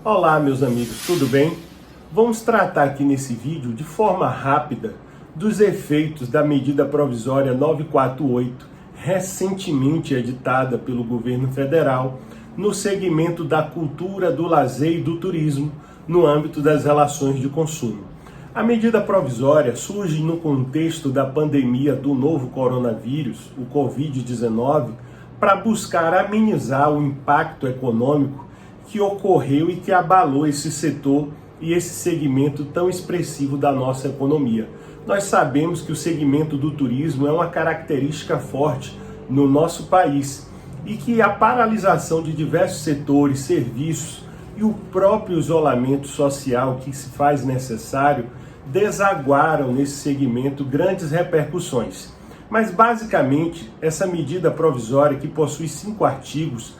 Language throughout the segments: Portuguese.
Olá, meus amigos, tudo bem? Vamos tratar aqui nesse vídeo, de forma rápida, dos efeitos da medida provisória 948, recentemente editada pelo governo federal, no segmento da cultura, do lazer e do turismo, no âmbito das relações de consumo. A medida provisória surge no contexto da pandemia do novo coronavírus, o Covid-19, para buscar amenizar o impacto econômico que ocorreu e que abalou esse setor e esse segmento tão expressivo da nossa economia. Nós sabemos que o segmento do turismo é uma característica forte no nosso país e que a paralisação de diversos setores, serviços e o próprio isolamento social que se faz necessário desaguaram nesse segmento grandes repercussões. Mas basicamente essa medida provisória, que possui 5 artigos,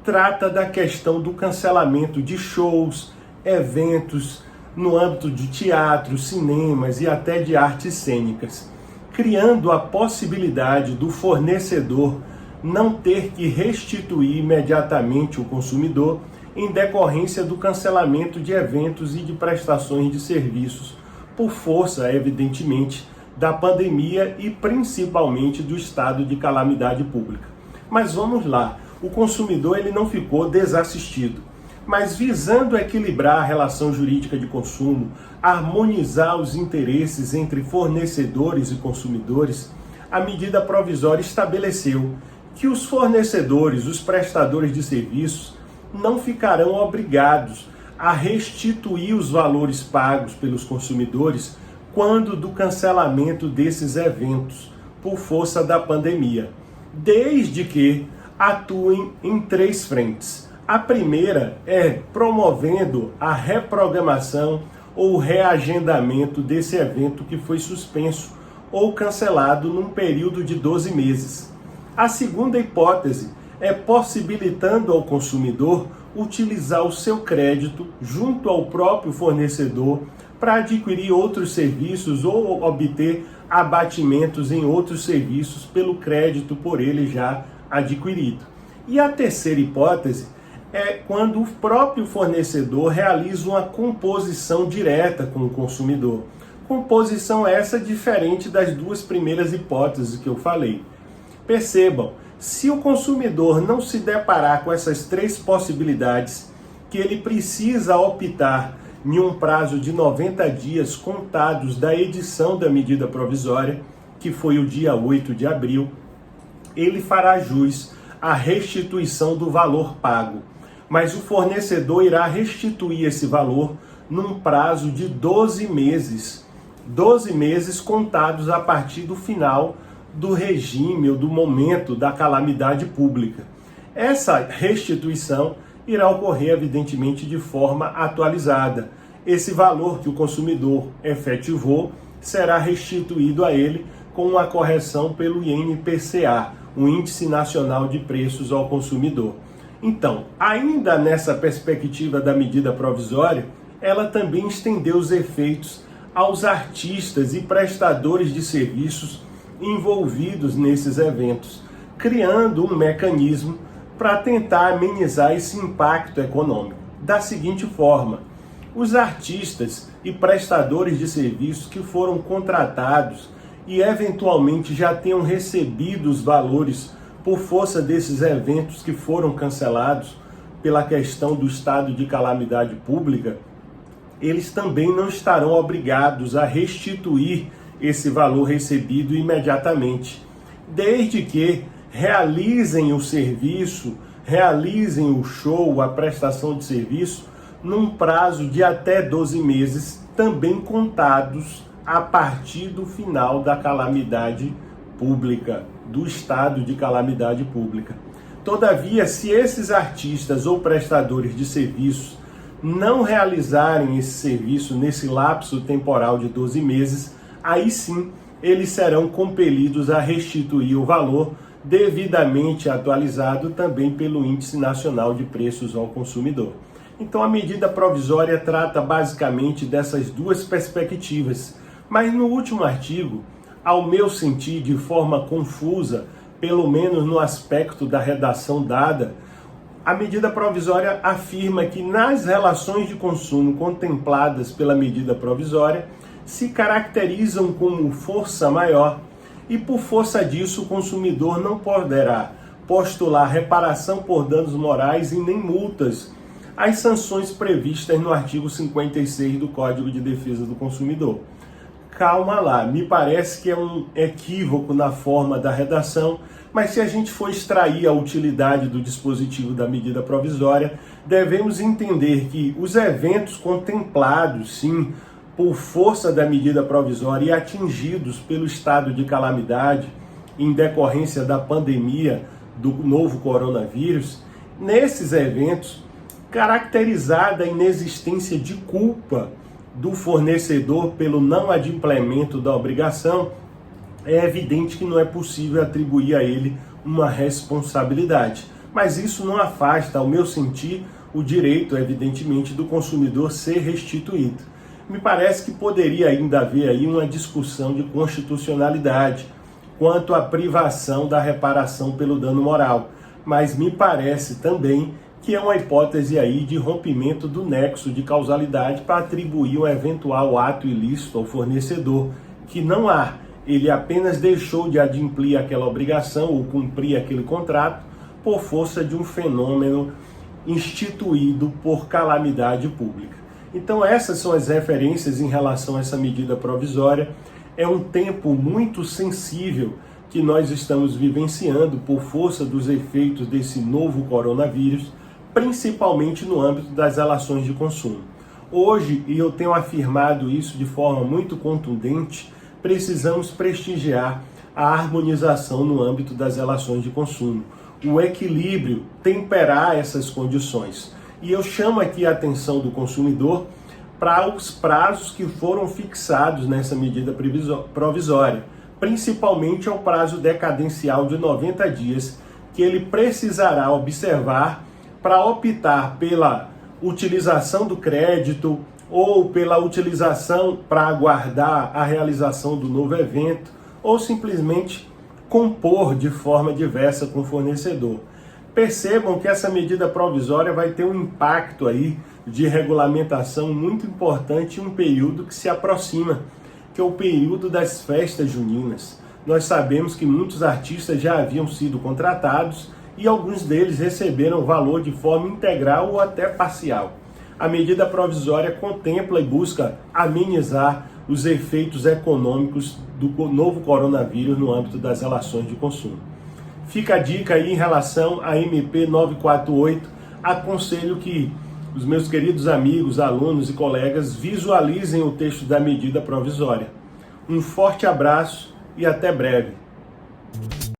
trata da questão do cancelamento de shows, eventos no âmbito de teatro, cinemas e até de artes cênicas, criando a possibilidade do fornecedor não ter que restituir imediatamente o consumidor em decorrência do cancelamento de eventos e de prestações de serviços, por força, evidentemente, da pandemia e principalmente do estado de calamidade pública. Mas vamos lá. O consumidor ele não ficou desassistido, mas visando equilibrar a relação jurídica de consumo, harmonizar os interesses entre fornecedores e consumidores, a medida provisória estabeleceu que os fornecedores, os prestadores de serviços, não ficarão obrigados a restituir os valores pagos pelos consumidores quando do cancelamento desses eventos por força da pandemia, desde que atuem em 3 frentes. A primeira é promovendo a reprogramação ou reagendamento desse evento que foi suspenso ou cancelado num período de 12 meses. A segunda hipótese é possibilitando ao consumidor utilizar o seu crédito junto ao próprio fornecedor para adquirir outros serviços ou obter abatimentos em outros serviços pelo crédito por ele já adquirido. E a terceira hipótese é quando o próprio fornecedor realiza uma composição direta com o consumidor. Composição essa diferente das 2 primeiras hipóteses que eu falei. Percebam, se o consumidor não se deparar com essas 3 possibilidades, que ele precisa optar em um prazo de 90 dias contados da edição da medida provisória, que foi o dia 8 de abril, ele fará jus à restituição do valor pago. Mas o fornecedor irá restituir esse valor num prazo de 12 meses. 12 meses contados a partir do final do regime ou do momento da calamidade pública. Essa restituição irá ocorrer, evidentemente, de forma atualizada. Esse valor que o consumidor efetivou será restituído a ele com uma correção pelo INPCA, o Índice Nacional de Preços ao Consumidor. Então, ainda nessa perspectiva da medida provisória, ela também estendeu os efeitos aos artistas e prestadores de serviços envolvidos nesses eventos, criando um mecanismo para tentar amenizar esse impacto econômico. Da seguinte forma, os artistas e prestadores de serviços que foram contratados e eventualmente já tenham recebido os valores por força desses eventos que foram cancelados pela questão do estado de calamidade pública, eles também não estarão obrigados a restituir esse valor recebido imediatamente, desde que realizem o serviço, realizem o show, a prestação de serviço, num prazo de até 12 meses, também contados a partir do final da calamidade pública, do estado de calamidade pública. Todavia, se esses artistas ou prestadores de serviços não realizarem esse serviço nesse lapso temporal de 12 meses, aí sim eles serão compelidos a restituir o valor devidamente atualizado também pelo Índice Nacional de Preços ao Consumidor. Então a medida provisória trata basicamente dessas 2 perspectivas, mas no último artigo, ao meu sentir, de forma confusa, pelo menos no aspecto da redação dada, A medida provisória afirma que nas relações de consumo contempladas pela medida provisória se caracterizam como força maior e por força disso o consumidor não poderá postular reparação por danos morais e nem multas, as sanções previstas no artigo 56 do Código de Defesa do Consumidor. Calma lá, me parece que é um equívoco na forma da redação, mas se a gente for extrair a utilidade do dispositivo da medida provisória, devemos entender que os eventos contemplados, sim, por força da medida provisória e atingidos pelo estado de calamidade em decorrência da pandemia do novo coronavírus, nesses eventos, caracterizada a inexistência de culpa do fornecedor pelo não adimplemento da obrigação, é evidente que não é possível atribuir a ele uma responsabilidade. Mas isso não afasta, ao meu sentir, o direito, evidentemente, do consumidor ser restituído. Me parece que poderia ainda haver aí uma discussão de constitucionalidade quanto à privação da reparação pelo dano moral, mas me parece também que é uma hipótese aí de rompimento do nexo de causalidade para atribuir um eventual ato ilícito ao fornecedor, que não há. Ele apenas deixou de adimplir aquela obrigação ou cumprir aquele contrato por força de um fenômeno instituído por calamidade pública. Então essas são as referências em relação a essa medida provisória. É um tempo muito sensível que nós estamos vivenciando por força dos efeitos desse novo coronavírus, principalmente no âmbito das relações de consumo. Hoje, e eu tenho afirmado isso de forma muito contundente, precisamos prestigiar a harmonização no âmbito das relações de consumo, o equilíbrio, temperar essas condições. E eu chamo aqui a atenção do consumidor para os prazos que foram fixados nessa medida provisória, principalmente ao prazo decadencial de 90 dias, que ele precisará observar para optar pela utilização do crédito ou pela utilização para aguardar a realização do novo evento ou simplesmente compor de forma diversa com o fornecedor. Percebam que essa medida provisória vai ter um impacto aí de regulamentação muito importante em um período que se aproxima, que é o período das festas juninas. Nós sabemos que muitos artistas já haviam sido contratados e alguns deles receberam valor de forma integral ou até parcial. A medida provisória contempla e busca amenizar os efeitos econômicos do novo coronavírus no âmbito das relações de consumo. Fica a dica aí em relação à MP 948. Aconselho que os meus queridos amigos, alunos e colegas visualizem o texto da medida provisória. Um forte abraço e até breve.